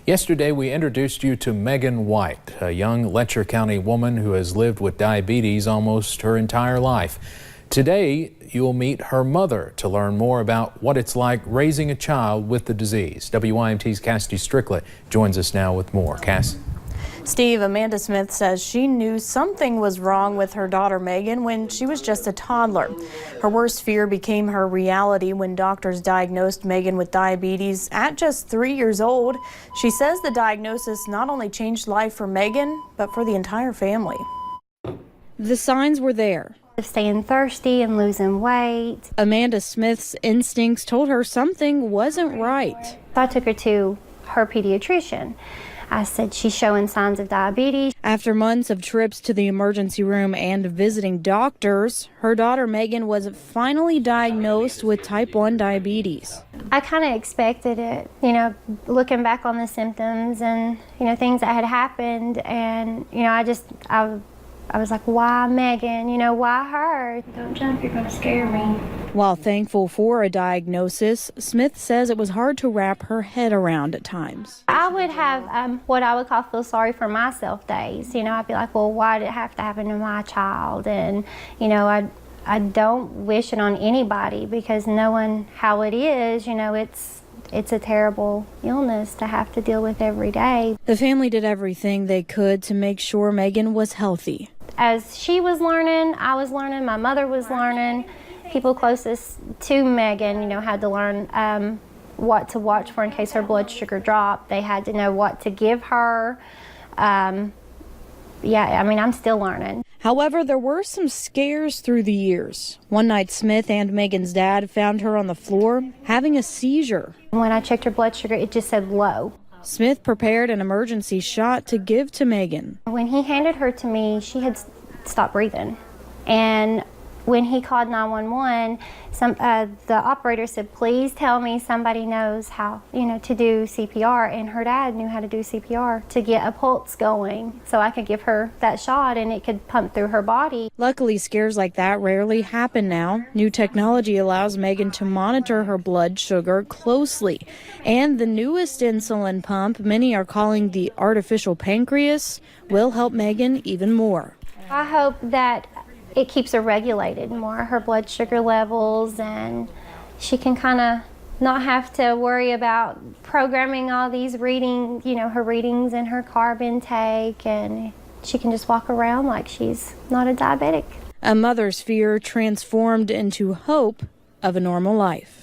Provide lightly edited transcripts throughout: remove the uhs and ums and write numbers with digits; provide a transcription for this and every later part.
Yesterday, we introduced you to Megan White, a young Letcher County woman who has lived with diabetes almost her entire life. Today, you'll meet her mother to learn more about what it's like raising a child with the disease. WYMT's Kassidy Stricklett joins us now with more. Cass? Steve, Amanda Smith says she knew something was wrong with her daughter Megan when she was just a toddler. Her worst fear became her reality when doctors diagnosed Megan with diabetes at just 3 years old. She says the diagnosis not only changed life for Megan, but for the entire family. The signs were there. Staying thirsty and losing weight. Amanda Smith's instincts told her something wasn't right. So I took her to her pediatrician. I said, she's showing signs of diabetes. After months of trips to the emergency room and visiting doctors, her daughter Megan was finally diagnosed with type 1 diabetes. I kind of expected it, looking back on the symptoms and, things that had happened. And, I was like, why Megan? Why her? Don't jump, you're going to scare me. While thankful for a diagnosis, Smith says it was hard to wrap her head around at times. I would have what I would call feel sorry for myself days. I'd be like, well, why did it have to happen to my child? And, I don't wish it on anybody because knowing how it is, it's a terrible illness to have to deal with every day. The family did everything they could to make sure Megan was healthy. As she was learning, I was learning, my mother was learning. People closest to Megan, had to learn what to watch for in case her blood sugar dropped. They had to know what to give her. I'm still learning. However, there were some scares through the years. One night, Smith and Megan's dad found her on the floor having a seizure. When I checked her blood sugar, it just said low. Smith prepared an emergency shot to give to Megan. When he handed her to me, she had stopped breathing. And when he called 911, the operator said, please tell me somebody knows how, to do CPR. And her dad knew how to do CPR to get a pulse going so I could give her that shot and it could pump through her body. Luckily, scares like that rarely happen now. New technology allows Megan to monitor her blood sugar closely. And the newest insulin pump, many are calling the artificial pancreas, will help Megan even more. I hope that it keeps her regulated more, her blood sugar levels, and she can kind of not have to worry about programming all these readings, her readings and her carb intake, and she can just walk around like she's not a diabetic. A mother's fear transformed into hope of a normal life.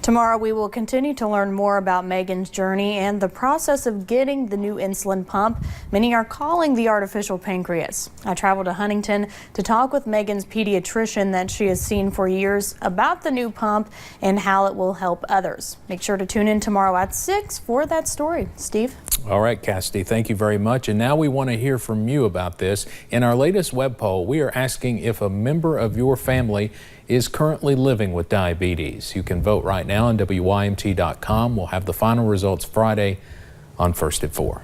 Tomorrow we will continue to learn more about Megan's journey and the process of getting the new insulin pump many are calling the artificial pancreas. I traveled to Huntington to talk with Megan's pediatrician that she has seen for years about the new pump and how it will help others. Make sure to tune in tomorrow at 6 for that story. Steve? All right, Kassidy, thank you very much. And now we want to hear from you about this. In our latest web poll, we are asking if a member of your family is currently living with diabetes. You can vote right now on WYMT.com. We'll have the final results Friday on First at 4.